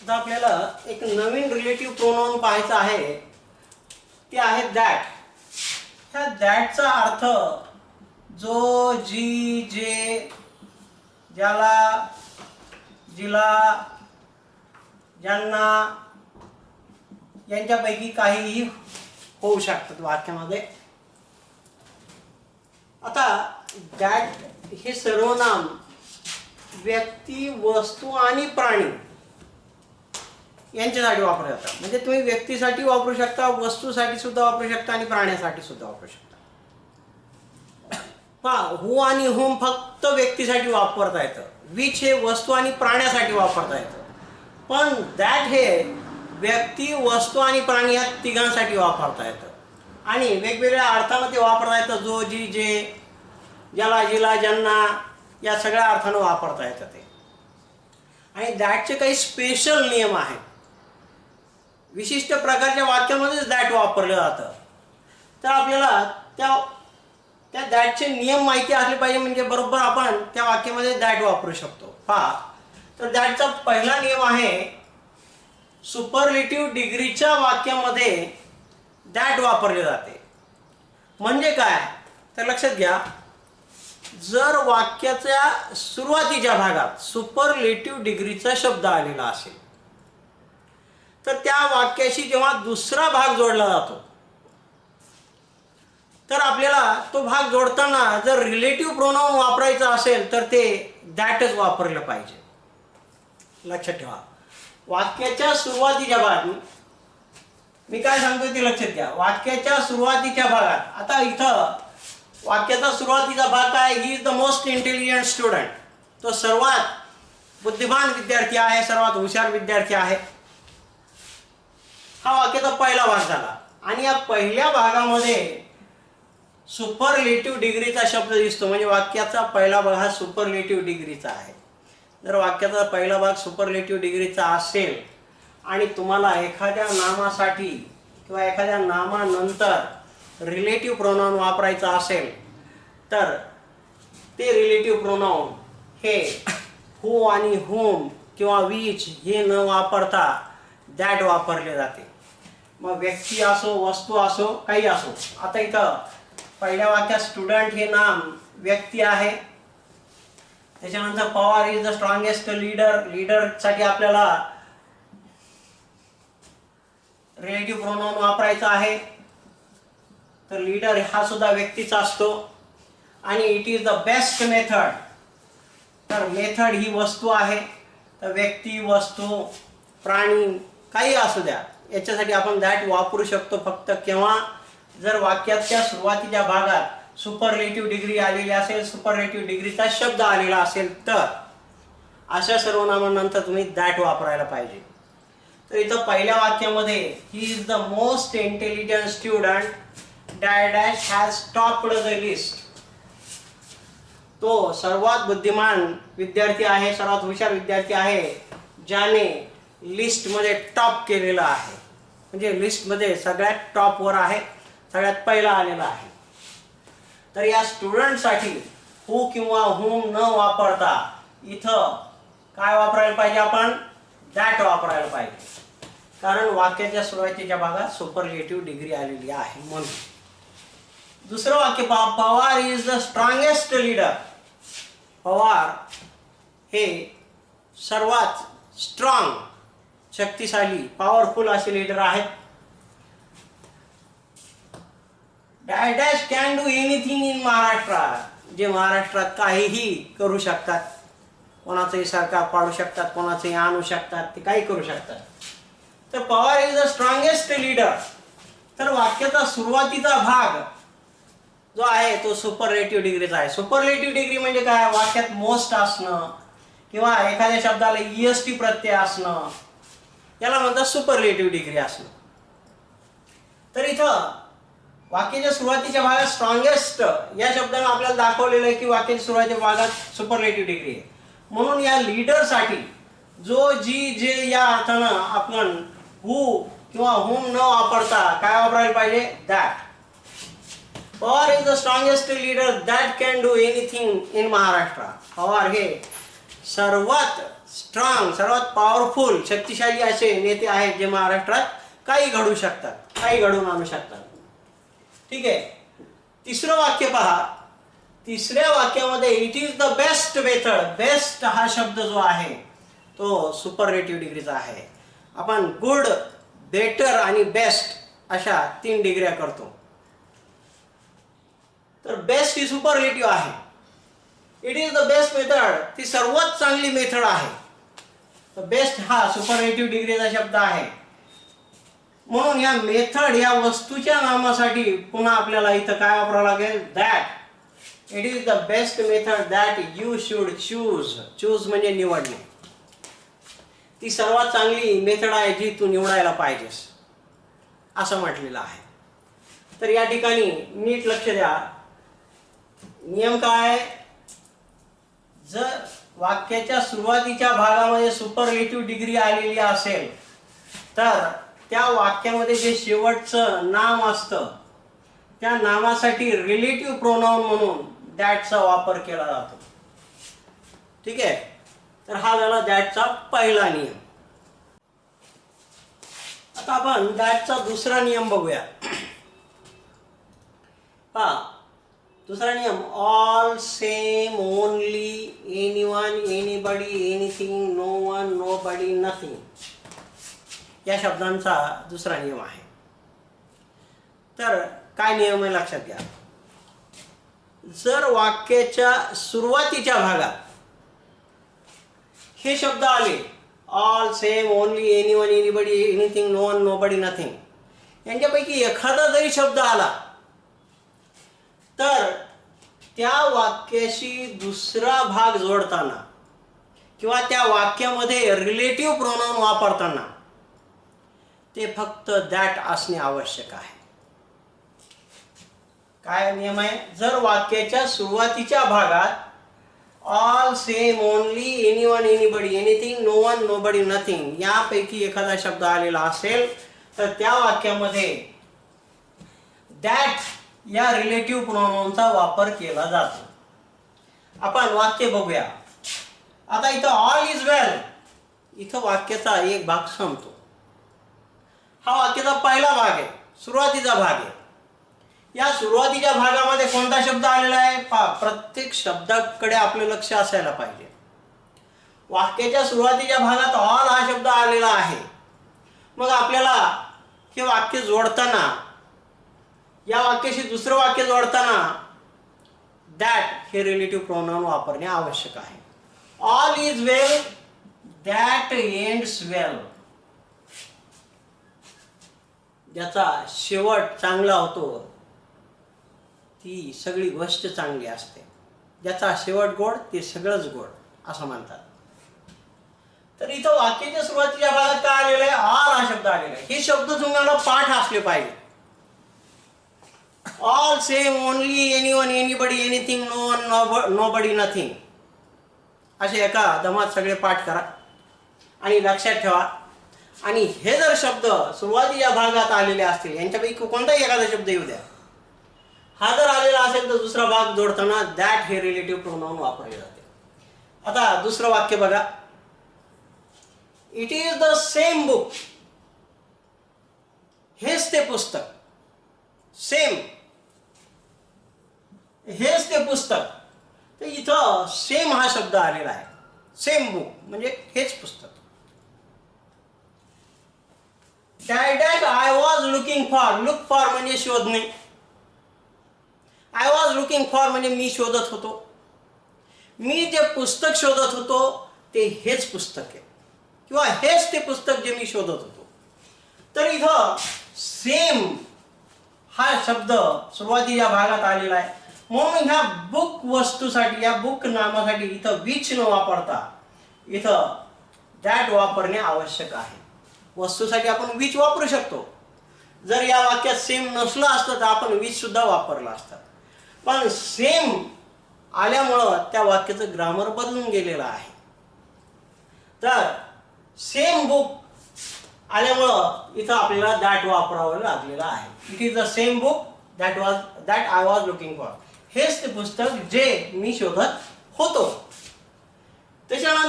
आता आपल्याला एक नवीन रिलेटिव्ह प्रोनाउन पाहायचा आहे, ते आहे दॅट. ह्या दॅटचा अर्थ जो, जी, जे, ज्याला, जिला, ज्यांना यांच्यापैकी काहीही होऊ शकतात वाक्यामध्ये. आता दॅट हे सर्वनाम व्यक्ती, वस्तू आणि प्राणी यांच्यासाठी वापरले जातात. म्हणजे तुम्ही व्यक्तीसाठी वापरू शकता, वस्तूसाठी सुद्धा वापरू शकता आणि प्राण्यासाठी सुद्धा वापरू शकता. पहा, हू आणि हुम फक्त व्यक्तीसाठी वापरता येतं. विच हे वस्तू आणि प्राण्यासाठी वापरता येतं. पण दॅट हे व्यक्ती, वस्तू आणि प्राणी या तिघांसाठी वापरता येतं आणि वेगवेगळ्या अर्थामध्ये वापरता येतं. जो, जी, जे, ज्याला, जिला, ज्यांना या सगळ्या अर्थानं वापरता येतं ते. आणि दॅटचे काही स्पेशल नियम आहेत. विशिष्ट प्रकारच्या वाक्यामध्येच दॅट वापरलं जातं. तर आपल्याला त्या दॅटचे नियम माहिती असले पाहिजे, म्हणजे बरोबर आपण त्या वाक्यामध्ये दॅट वापरू शकतो. पहा, तर दॅटचा पहिला नियम आहे, सुपरलेटिव्ह डिग्रीच्या वाक्यामध्ये दॅट वापरले जाते. म्हणजे काय तर लक्षात घ्या, जर वाक्याच्या सुरुवातीच्या भागात सुपरलेटिव्ह डिग्रीचा शब्द आलेला असेल तर त्या वाक्याशी जेव्हा दुसरा भाग जोडला जातो तर आपल्याला तो भाग जोडताना जर रिलेटिव्ह प्रोनाउन वापरायचा असेल तर ते दॅटच वापरलं पाहिजे. लक्षात ठेवा, वाक्याच्या सुरुवातीच्या भागात मी काय सांगतोय ते लक्षात घ्या. वाक्याच्या सुरुवातीच्या भागात, आता इथं वाक्याचा सुरुवातीचा भाग काय, he is the most intelligent student. तो सर्वात बुद्धिमान विद्यार्थी आहे, सर्वात हुशार विद्यार्थी आहे. हा वाक्याचा पहिला भाग झाला. आणि या पहिल्या भागामध्ये सुपरलेटिव्ह डिग्रीचा शब्द दिसतो, म्हणजे वाक्याचा पहिला भाग हा सुपरलेटिव्ह डिग्रीचा आहे. जर वाक्याचा पहिला भाग सुपरलेटिव्ह डिग्रीचा असेल आणि तुम्हाला एखाद्या नामासाठी किंवा एखाद्या नामानंतर रिलेटिव्ह प्रोनाउन वापरायचा असेल तर ते रिलेटिव्ह प्रोनाउन हे हू आणि हुम किंवा विच हे न वापरता दॅट वापरले जाते. मग व्यक्ती असो, वस्तू असो, काही असो. आता इथं पहिल्या वाक्यात स्टुडंट हे नाम व्यक्ती आहे. त्याच्यानंतर Pawar is the strongest leader. लीडरसाठी आपल्याला रिलेटिव्ह प्रोनाउन वापरायचा आहे, तर लीडर हा सुद्धा व्यक्तीचा असतो. आणि it is the best method, तर मेथड ही वस्तू आहे. तर व्यक्ती, वस्तू, प्राणी काही असू द्या, याच्यासाठी आपण दॅट वापरू शकतो फक्त केव्हा, जर वाक्याच्या सुरुवातीच्या भागात सुपरलेटिव्ह डिग्री आलेली असेल, सुपरलेटिव्ह डिग्रीचा शब्द आलेला असेल, तर अशा सर्वनामांनंतर तुम्ही दॅट वापरायला पाहिजे. तर इथं पहिल्या वाक्यामध्ये he is the most intelligent student dash has topped the list. तो सर्वात बुद्धिमान विद्यार्थी आहे, सर्वात हुशार विद्यार्थी आहे, ज्याने लिस्टमध्ये टॉप केलेला आहे. म्हणजे लिस्टमध्ये सगळ्यात टॉपवर आहे, सगळ्यात पहिला आलेला आहे. तर या स्टुडंटसाठी हू किंवा हुम न वापरता इथं काय वापरायला पाहिजे, आपण दॅट वापरायला पाहिजे. कारण वाक्याच्या सुरुवातीच्या भागात सुपरलेटिव्ह डिग्री आलेली आहे म्हणून. दुसरं वाक्य पहा, Pawar is the strongest leader. Pawar हे सर्वात स्ट्रॉंग, शक्तिशाली, पॉवरफुल असे लीडर आहेत. Dash can do anything in Maharashtra. जे महाराष्ट्रात काहीही करू शकतात, कोणाचंही सरकार पाडू शकतात, कोणाचंही आणू शकतात, ते काही करू शकतात. तर Pawar is the strongest leader. तर वाक्याचा सुरुवातीचा भाग जो आहे तो सुपरलेटिव्ह डिग्रीचा आहे. सुपरलेटिव्ह डिग्री म्हणजे काय, वाक्यात मोस्ट असणं किंवा एखाद्या शब्दाला ईएसटी प्रत्यय असणं, याला म्हणतात सुपरलेटिव्ह डिग्री असणं. तर इथं वाक्याच्या सुरुवातीच्या भागात स्ट्रॉंगेस्ट या शब्दाने आपल्याला दाखवलेलं आहे की वाक्याच्या सुरुवातीच्या भागात सुपरलेटिव्ह डिग्री आहे. म्हणून या लीडरसाठी जो, जी, जे या अर्थानं आपण हू किंवा हुम न वापरता काय वापरायला पाहिजे, that. Pawar is the strongest leader that can do anything in Maharashtra. Pawar हे सर्वात स्ट्रॉंग, सर्वात पॉवरफुल, शक्तिशाली असे नेते आहेत जे महाराष्ट्रात काही घडू शकतात, काही घडवून आणू शकतात. ठीक आहे. तिसरं वाक्य पहा. तिसऱ्या वाक्यामध्ये it is the best method. Best हा शब्द जो आहे तो सुपरलेटिव्ह डिग्रीचा आहे. आपण गुड, बेटर आणि बेस्ट अशा 3 डिग्र्या करतो. तर बेस्ट ही सुपरलेटिव्ह आहे. It is the best method, ती सर्वात चांगली मेथड आहे. तर बेस्ट हा सुपरलेटिव्ह डिग्रीचा शब्द आहे. म्हणून या मेथड या वस्तूच्या नामासाठी पुन्हा आपल्याला इथं काय वापरावं लागेल? That. It is the best method that you should choose. Choose म्हणजे निवडणे. ती सर्वात चांगली मेथड आहे जी तू निवडायला पाहिजेस असं म्हटलेलं आहे. तर या ठिकाणी नीट लक्ष द्या. नियम काय? जर वाक्याच्या सुरुवातीच्या भागामध्ये सुपरलेटिव्ह डिग्री आलेली असेल तर त्या वाक्यामध्ये जे शेवटचं नाम असतं त्या नामासाठी रिलेटिव्ह प्रोनाउन म्हणून दॅटचा वापर केला जातो. ठीक आहे. तर हा झाला दॅटचा पहिला नियम. आता आपण दॅटचा दुसरा नियम बघूया. पहा, दुसरा नियम all, same, only, anyone, anybody, anything, no one, nobody, nothing या शब्दांचा दुसरा नियम आहे. तर काय नियम आहे लक्षात घ्या. जर वाक्याच्या सुरुवातीच्या भागात हे शब्द आले all, same, only, anyone, anybody, anything, no one, nobody, nothing यांच्यापैकी एखादा जरी शब्द आला तर त्या वाक्याशी दुसरा भाग जोडताना किंवा त्या वाक्यामध्ये रिलेटिव्ह प्रोनाउन वापरताना ते फक्त दॅट असणे आवश्यक आहे. काय नियम आहे? जर वाक्याच्या सुरुवातीच्या भागात all, same, only, anyone, anybody, anything, no one, nobody, nothing यापैकी एखादा शब्द आलेला असेल तर त्या वाक्यामध्ये दॅट या रिलेटिव्ह प्रोनाउनचा वापर केला जातो. आपण वाक्य बघूया. आता इथं ऑल इज वेल, इथं वाक्याचा एक भाग संपतो. हा वाक्याचा पहिला भाग आहे, सुरुवातीचा भाग आहे. या सुरुवातीच्या भागामध्ये कोणता शब्द आलेला आहे? प्रत्येक शब्दाकडे आपलं लक्ष असायला पाहिजे. वाक्याच्या सुरुवातीच्या भागात ऑल हा शब्द आलेला आहे. मग आपल्याला हे वाक्य जोडताना, या वाक्याशी दुसरं वाक्य जोडताना दॅट हे रिलेटिव्ह प्रोनाउन वापरणे आवश्यक आहे. All is well, that ends well. ज्याचा शेवट चांगला होतो ती सगळी गोष्ट चांगली असते. ज्याचा शेवट गोड ते सगळंच गोड असं म्हणतात. तर इथं वाक्याच्या सुरुवातीच्या भागात काय आलेलं आहे? ऑल हा शब्द आलेला आहे. हे शब्द तुम्हाला पाठ असले पाहिजे. All, same, only, anyone, anybody, anything, no one, nobody, nothing असे एका दमात सगळे पाठ करा आणि लक्षात ठेवा. आणि हे जर शब्द सुरुवातीच्या भागात आलेले असतील यांच्यापैकी कोणताही एखादा शब्द येऊ द्या, हा जर आलेला असेल तर दुसरा भाग जोडताना दॅट हे रिलेटिव्ह प्रोनाउन वापरले जाते. आता दुसरं वाक्य बघा. It is the same book. हेच ते पुस्तक. सेम, हेच ते पुस्तक. तर इथं सेम हा शब्द आलेला आहे. सेम बुक म्हणजे हेच पुस्तक. That I was looking for. Look for म्हणजे शोधणे. आय वॉज लुकिंग फॉर म्हणजे मी शोधत होतो. मी जे पुस्तक शोधत होतो ते हेच पुस्तक आहे किंवा हेच ते पुस्तक जे मी शोधत होतो. तर इथं सेम हा शब्द सुरुवातीच्या भागात आलेला आहे. म्हणून ह्या बुक वस्तूसाठी, या बुक नामासाठी इथं विच न वापरता इथं दॅट वापरणे आवश्यक आहे. वस्तूसाठी आपण विच वापरू शकतो. जर या वाक्यात सेम नसलं असतं तर आपण विच सुद्धा वापरलं असतं. पण सेम आल्यामुळं त्या वाक्याचं ग्रामर बदलून गेलेलं आहे. तर सेम बुक आल्यामुळं इथं आपल्याला दॅट वापरावं लागलेलं आहे. It is the same book that I was looking for. हेच ते पुस्तक जे मी शोधत होतो. त्याच्यानंतर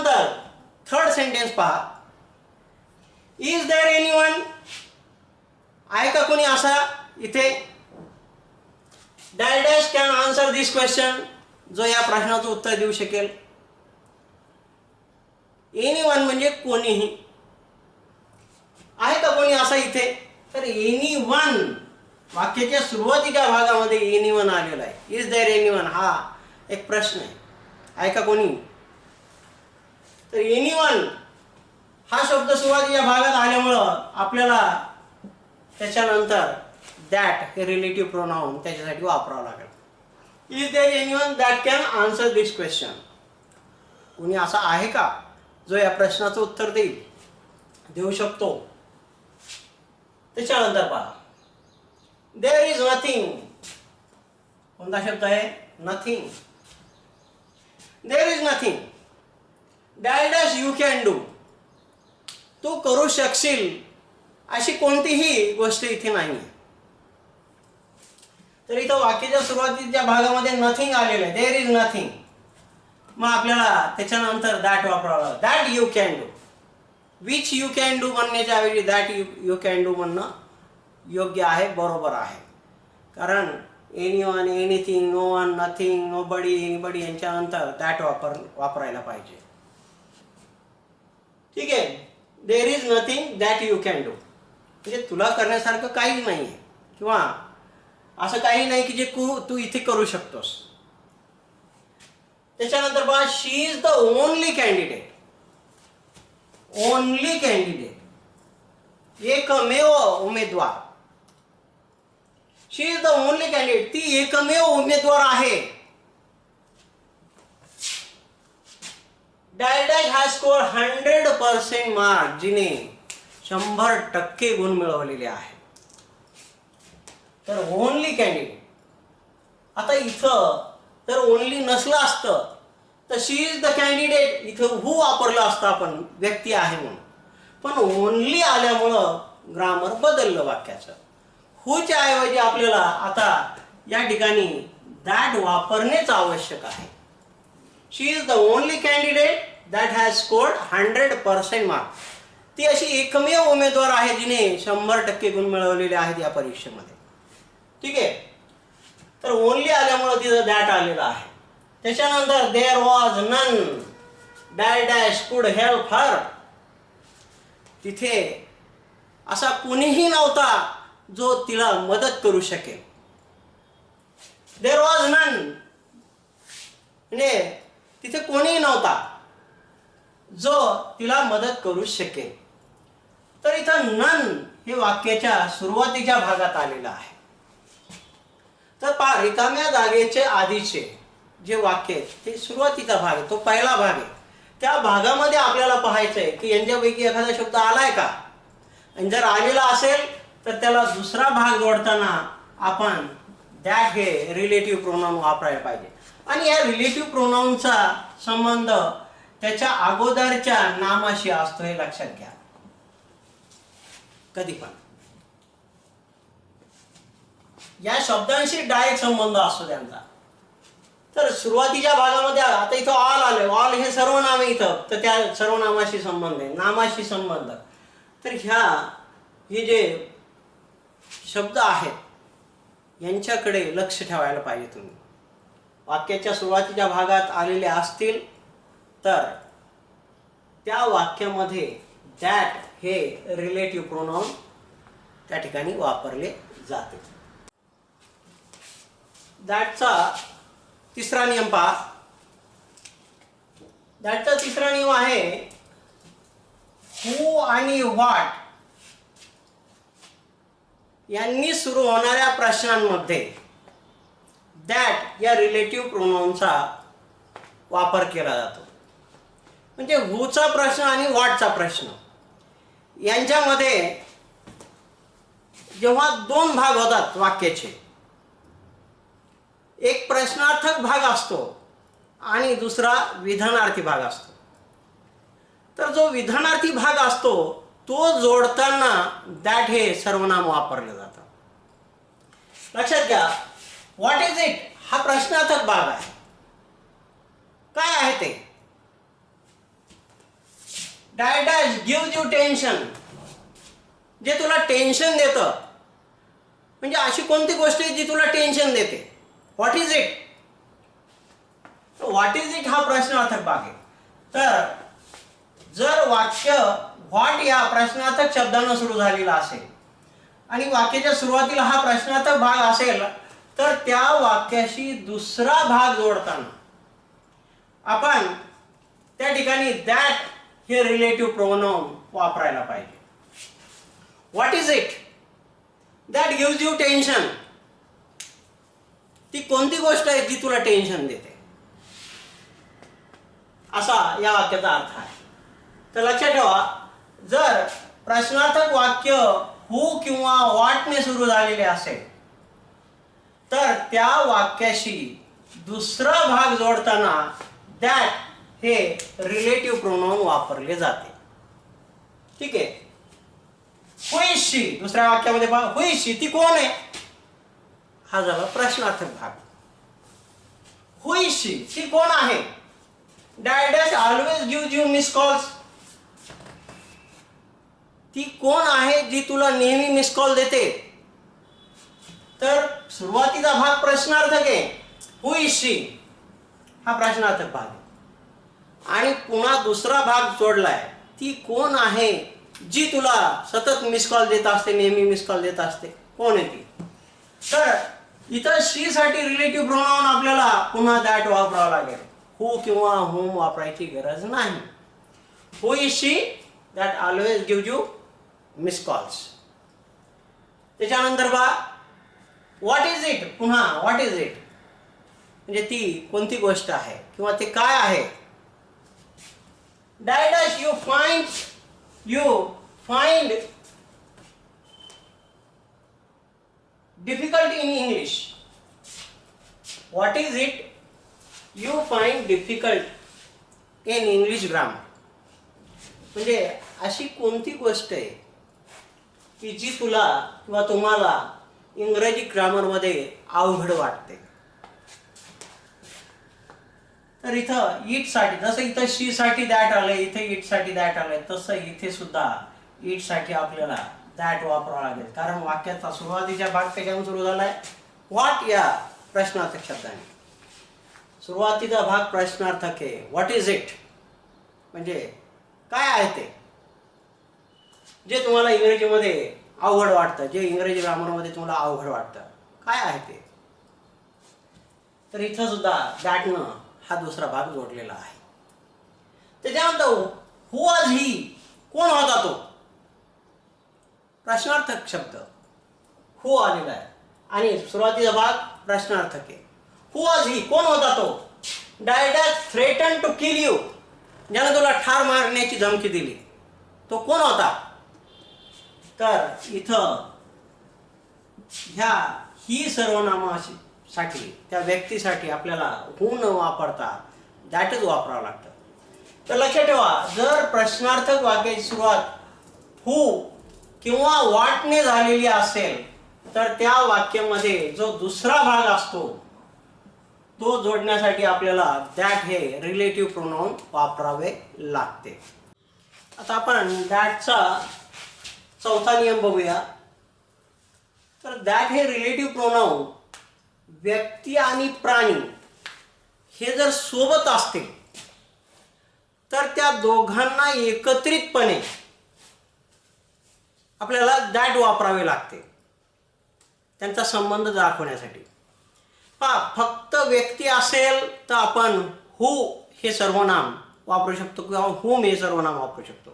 सेंटेन्स पहा. इज देअर एनीवन, आहे का कोणी असा इथे, dash dash can answer this question, जो या प्रश्नाचं उत्तर देऊ शकेल. एनीवन म्हणजे कोणीही. आहे का कोणी असा इथे, तर एनीवन वाक्याच्या सुरुवातीच्या भागामध्ये एनीवन आलेला आहे. इज देअर एनीवन हा एक प्रश्न आहे का कोणी. तर एनीवन हा शब्द सुरुवातीच्या भागात आल्यामुळं आपल्याला त्याच्यानंतर दॅट हे रिलेटिव्ह प्रोनाउन त्याच्यासाठी वापरावं लागेल. Is there anyone that can answer this question, कोणी असा आहे का जो या प्रश्नाचं उत्तर देऊ शकतो. त्याच्यानंतर पहा, देअर इज नथिंग, कोणता शब्द आहे, nothing. There is nothing dash dash you can do, तू करू शकशील अशी कोणतीही गोष्ट इथे नाही. तर इथं वाक्याच्या सुरुवातीच्या भागामध्ये नथिंग आलेलं आहे, देअर इज नथिंग. मग आपल्याला त्याच्यानंतर दॅट वापरावं लागेल. That you can do, which you can do म्हणण्याच्या ऐवजी दॅट यू कॅन डू म्हणणं योग्य आहे, बरोबर आहे. कारण anyone, anything, no one, nothing, nobody, anybody यांच्यानंतर दॅट वापरायला पाहिजे. ठीक आहे. There is nothing that you can do म्हणजे तुला करण्यासारखं काहीच नाही आहे, किंवा असं काही नाही की जे तू इथे करू शकतोस. त्याच्यानंतर बघा, she is the only candidate. Only candidate, एकमेव उमेदवार. She is the only candidate, ती एकमेव उमेदवार आहे. Dash dash has score 100% mark, जिने 100% गुण मिळवलेले आहे. तर ओनली कॅन्डिडेट. आता इथं तर ओनली नसलं असतं तर शी इज द कॅन्डिडेट, इथं हू वापरलं असतं आपण, व्यक्ती आहे म्हणून. पण ओनली आल्यामुळं ग्रामर बदललं वाक्याचं. हूच्या ऐवजी आपल्याला आता या ठिकाणी दॅट वापरणेच आवश्यक आहे. She is the only candidate that has scored 100% mark. ती अशी एकमेव उमेदवार आहे जिने 100% गुण मिळवलेले आहेत या परीक्षेमध्ये. ठीक आहे. तर ओनली आल्यामुळे तिथं दॅट आलेला आहे. त्याच्यानंतर there was none dash dash could help her, तिथे असा कोणीही नव्हता जो तिला मदत करू शकेल. देअर वॉज नन म्हणजे तिथे कोणीही नव्हता जो तिला मदत करू शकेल. तर इथं नन हे वाक्याच्या सुरुवातीच्या भागात आलेलं आहे. तर रिकाम्या जागेचे आधीचे जे वाक्य आहे ते सुरुवातीचा भाग आहे, तो पहिला भाग आहे. त्या भागामध्ये आपल्याला पाहायचं आहे की यांच्यापैकी एखादा शब्द आलाय का, आणि जर आलेला असेल तर त्याला दुसरा भाग जोडताना आपण दॅट हे रिलेटिव्ह प्रोनाउन वापरायला पाहिजे. आणि या रिलेटिव्ह प्रोनाउनचा संबंध त्याच्या अगोदरच्या नामाशी असतो हे लक्षात घ्या. कधी पण या शब्दांशी डायरेक्ट संबंध असतो त्यांचा. तर सुरुवातीच्या भागामध्ये आता इथं ऑल आले, ऑल हे सर्वनाम आहे इथं, तर त्या सर्वनामाशी संबंध आहे, नामाशी संबंध. तर हे जे शब्द आहेत यांच्याकडे लक्ष ठेवायला पाहिजे तुम्ही. वाक्याच्या सुरुवातीच्या भागात आलेले असतील तर त्या वाक्यामध्ये दॅट हे रिलेटिव्ह प्रोनाउन त्या ठिकाणी वापरले जाते. दॅटचा तिसरा नियम पहा. दॅटचा तिसरा नियम आहे हू आणि व्हॉट यांनी सुरू होणाऱ्या प्रश्नांमध्ये दॅट या रिलेटिव्ह प्रोनाउनचा वापर केला जातो. म्हणजे हूचा प्रश्न आणि व्हॉटचा प्रश्न यांच्यामध्ये जेव्हा दोन भाग होतात वाक्याचे, एक प्रश्नार्थक भाग असतो आणि दुसरा विधानार्थी भाग असतो. तर जो विधानार्थी भाग असतो तो जोडताना दॅट हे सर्वनाम वापरलं जातं. लक्षात घ्या, व्हॉट इज इट हा प्रश्नार्थक भाग आहे. काय आहे ते, dash dash give you tension, जे तुला टेन्शन देतं. म्हणजे अशी कोणती गोष्ट आहे जी तुला टेन्शन देते? What is it? What is it हा प्रश्नार्थक भाग आहे. तर जर वाक्य व्हॉट या प्रश्नार्थक शब्दानं सुरू झालेलं असेल आणि वाक्याच्या सुरुवातीला हा प्रश्नार्थक भाग असेल, तर त्या वाक्याशी दुसरा भाग जोडताना आपण त्या ठिकाणी दॅट हे रिलेटिव्ह प्रोनाउन वापरायला पाहिजे. What is it that gives you tension? ती कोणती गोष्ट आहे जी तुला टेन्शन देते, असा या वाक्याचा अर्थ आहे. तर लक्षात ठेवा, जर प्रश्नार्थक वाक्य हू किंवा व्हॉटने सुरू झालेले असेल तर त्या वाक्याशी दुसरा भाग जोडताना दॅट हे रिलेटिव्ह प्रोनाउन वापरले जाते. ठीक आहे. हू इज शी, दुसऱ्या वाक्यामध्ये पहा, हू इज शी, ती कोण आहे? हा झाला प्रश्नार्थक भाग. हू इज शी, ती कोण आहे? Dad dash always give you miss calls, ती कोण आहे जी तुला नेहमी मिस कॉल देते? तर सुरुवातीचा भाग प्रश्नार्थक आहे, हू इज शी हा प्रश्नार्थक भाग आहे. आणि पुन्हा दुसरा भाग जोडलाय, ती कोण आहे जी तुला सतत मिस कॉल देत असते, नेहमी मिस कॉल देत असते, कोण आहे ती? तर इथं शी साठी रिलेटिव्ह प्रोनाउन आपल्याला पुन्हा दॅट वापरावा लागेल. हू किंवा हुम वापरायची गरज नाही. Who is she that always give you miss calls. त्याच्यानंतर बा व्हॉट इज इट, पुन्हा व्हॉट इज इट म्हणजे ती कोणती गोष्ट आहे किंवा ते काय आहे? Dash you find difficult in English. What is it you find difficult in English grammar? म्हणजे अशी कोणती गोष्ट आहे की जी तुला किंवा तुम्हाला इंग्रजी ग्रामर मध्ये अवघड वाटते? तर इथं इट साठी, जसं इथं शी साठी दॅट आलंय, इथे इट साठी दॅट आलंय, तसं इथे सुद्धा इट साठी आपल्याला दॅट वापरावा लागेल. कारण वाक्याचा सुरुवातीचा भाग त्याच्यावर सुरू झालाय व्हॉट या प्रश्नार्थक शब्दाने. सुरुवातीचा भाग प्रश्नार्थक आहे. व्हॉट इज इट म्हणजे काय आहे ते जे तुम्हाला इंग्रजीमध्ये अवघड वाटतं, जे इंग्रजी ग्रामरमध्ये तुम्हाला अवघड वाटतं, काय आहे ते? तर इथं सुद्धा दॅटनं हा दुसरा भाग जोडलेला आहे. त्याच्यानंतर हू वॉज ही, कोण होता तो? प्रश्नार्थक शब्द हू आलेला आहे आणि सुरुवातीचा भाग प्रश्नार्थक आहे. हू वॉज ही, कोण होता तो? Dad threaten to kill you, ज्याने तुला ठार मारण्याची धमकी दिली, तो कोण होता? तर इथं ह्या ही सर्वनामासाठी, त्या व्यक्तीसाठी आपल्याला हू न वापरता दॅटच वापरावं लागतं. तर लक्षात ठेवा, जर प्रश्नार्थक वाक्याची सुरुवात हू किंवा व्हॉटने झालेली असेल तर त्या वाक्यामध्ये जो दुसरा भाग असतो तो जोडण्यासाठी आपल्याला दॅट हे रिलेटिव्ह प्रोनाउन वापरावे लागते. आता आपण दॅटचा चौथा नियम बघूया. तर दॅट हे रिलेटिव्ह प्रोनाउन व्यक्ती आणि प्राणी हे जर सोबत असतील तर त्या दोघांना एकत्रितपणे आपल्याला दॅट वापरावे लागते त्यांचा संबंध दाखवण्यासाठी. फक्त व्यक्ती असेल तर आपण हू हे सर्वनाम वापरू शकतो किंवा हुम हे सर्वनाम वापरू शकतो.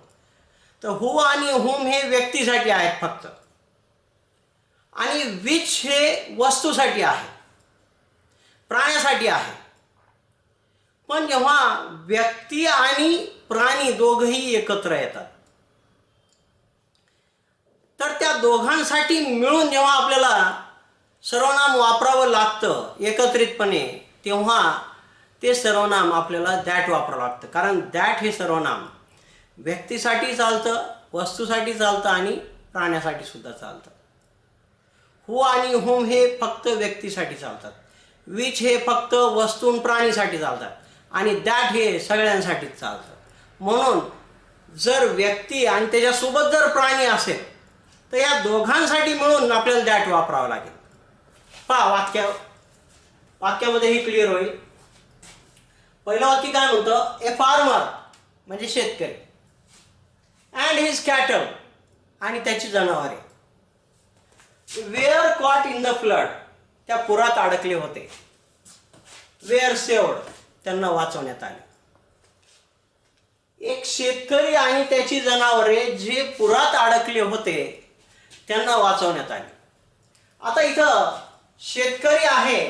तर हू आणि हुम हे व्यक्तीसाठी आहेत फक्त, आणि विच हे वस्तूसाठी आहे, प्राण्यासाठी आहे. पण जेव्हा व्यक्ती आणि प्राणी दोघंही एकत्र येतात तर त्या दोघांसाठी मिळून जेव्हा आपल्याला सर्वनाम वापरावं लागतं एकत्रितपणे, तेव्हा ते सर्वनाम आपल्याला दॅट वापरावं लागतं. कारण दॅट हे सर्वनाम व्यक्तीसाठी चालतं, वस्तूसाठी चालतं आणि प्राण्यासाठी सुद्धा चालतं. हू आणि हुम हे फक्त व्यक्तीसाठी चालतात, विच हे फक्त वस्तू प्राणीसाठी चालतात, आणि दॅट हे सगळ्यांसाठीच चालतं. म्हणून जर व्यक्ती आणि त्याच्यासोबत जर प्राणी असेल तर या दोघांसाठी मिळून आपल्याला दॅट वापरावं लागेल. पहा वाक्यामध्ये ही क्लिअर होईल. पहिलं वाक्य काय म्हणतं, ए फार्मर म्हणजे शेतकरी अँड हिज कॅटल आणि त्याची जनावरे were caught in the flood त्या पुरात अडकले होते. वेअर सेव्ड त्यांना वाचवण्यात आले. एक शेतकरी आणि त्याची जनावरे जे पुरात अडकले होते त्यांना वाचवण्यात आले. आता इथं शेतकरी आहे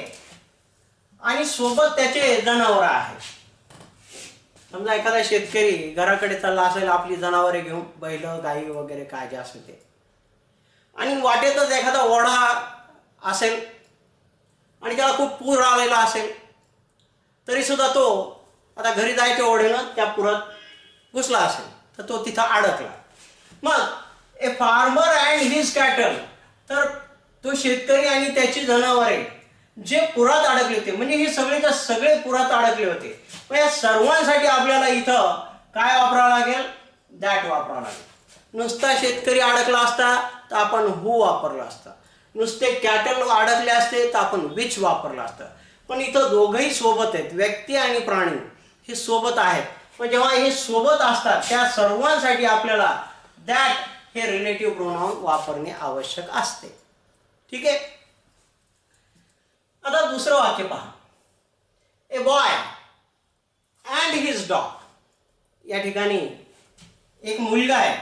आणि सोबत त्याचे जनावर आहे. समजा एखादा शेतकरी घराकडे चालला असेल आपली जनावरे घेऊन, बैल गाई वगैरे काय जे असेल ते, आणि वाटेतच एखादा ओढा असेल आणि त्याला खूप पूर आलेला असेल तरी सुद्धा तो आता घरी जायच्या ओढेनं त्या पुरात घुसला असेल तर तो तिथं अडकला. मग a farmer and his cattle, तर तो शेतकरी आणि त्याची जनावरे जे पुरात अडकले होते, म्हणजे हे सगळेच्या सगळे पुरात अडकले होते. मग या सर्वांसाठी आपल्याला इथं काय वापरावं लागेल, दॅट वापरावं लागेल. नुसता शेतकरी अडकला असता तर आपण हू वापरला असता, नुसते कॅटल अडकले असते तर आपण विच वापरलं असतं. पण इथं दोघंही सोबत आहेत, व्यक्ती आणि प्राणी हे सोबत आहेत. पण जेव्हा हे सोबत असतात त्या सर्वांसाठी आपल्याला दॅट हे रिलेटिव्ह प्रोनाउन वापरणे आवश्यक असते. ठीक आहे. आता दुसरं वाक्य पहा, ए बॉय अँड हिज डॉग. या ठिकाणी एक मुलगा आहे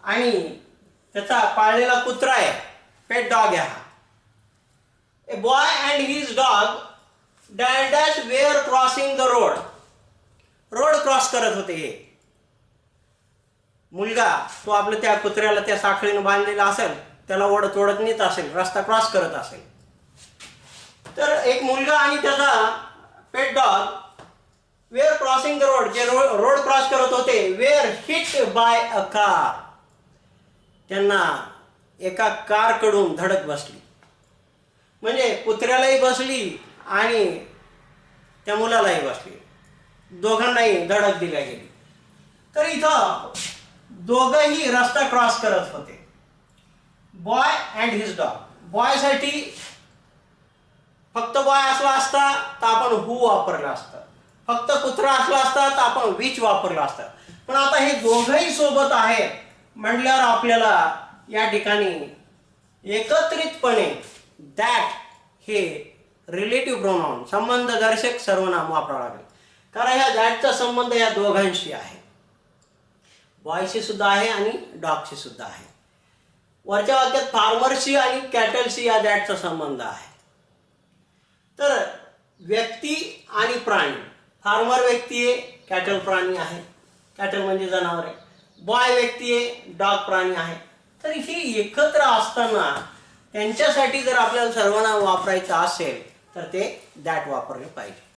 आणि त्याचा पाळलेला कुत्रा आहे, पेट डॉग आहे हा. A boy and his dog dash dash were crossing the road. Road cross करत होते. हे मुलगा तो आपलं त्या कुत्र्याला त्या साखळीनं बांधलेला असेल, त्याला ओढत ओढत नेत असेल, रस्ता क्रॉस करत असेल. तर एक मुलगा आणि त्याचा pet dog were crossing the road, जे रोड क्रॉस करत होते, were hit by a car, त्यांना एका कारकडून धडक बसली. म्हणजे कुत्र्यालाही बसली आणि त्या मुलालाही बसली, दोघांनाही धडक दिल्या गेली. तर इथं दोघंही रस्ता क्रॉस करत होते. बॉय अँड हिज डॉग, बॉयसाठी फक्त बॉय असला असता तर आपण हू वापरलं असतं, फक्त कुत्रा असला असता तर आपण विच वापरलं असतं. पण आता हे दोघंही सोबत आहेत म्हटल्यावर आपल्याला या ठिकाणी एकत्रितपणे दॅट हे रिलेटिव्ह प्रोनाउन संबंधदर्शक सर्वनाम वापरावं लागेल. कारण ह्या दॅटचा संबंध या दोघांशी आहे, बॉयशी सुद्धा आहे आणि डॉगशी सुद्धा आहे. वरच्या वाक्यात फार्मरशी आणि कॅटलशी या दॅटचा संबंध आहे. तर व्यक्ती आणि प्राणी, फार्मर व्यक्ती आहे, कॅटल प्राणी आहे, कॅटल म्हणजे जनावर आहे. बॉय व्यक्ती आहे, डॉग प्राणी आहे. तर ही एकत्र असताना त्यांच्यासाठी जर आपल्याला सर्वनाम वापरायचं असेल तर ते दॅट वापरले पाहिजे.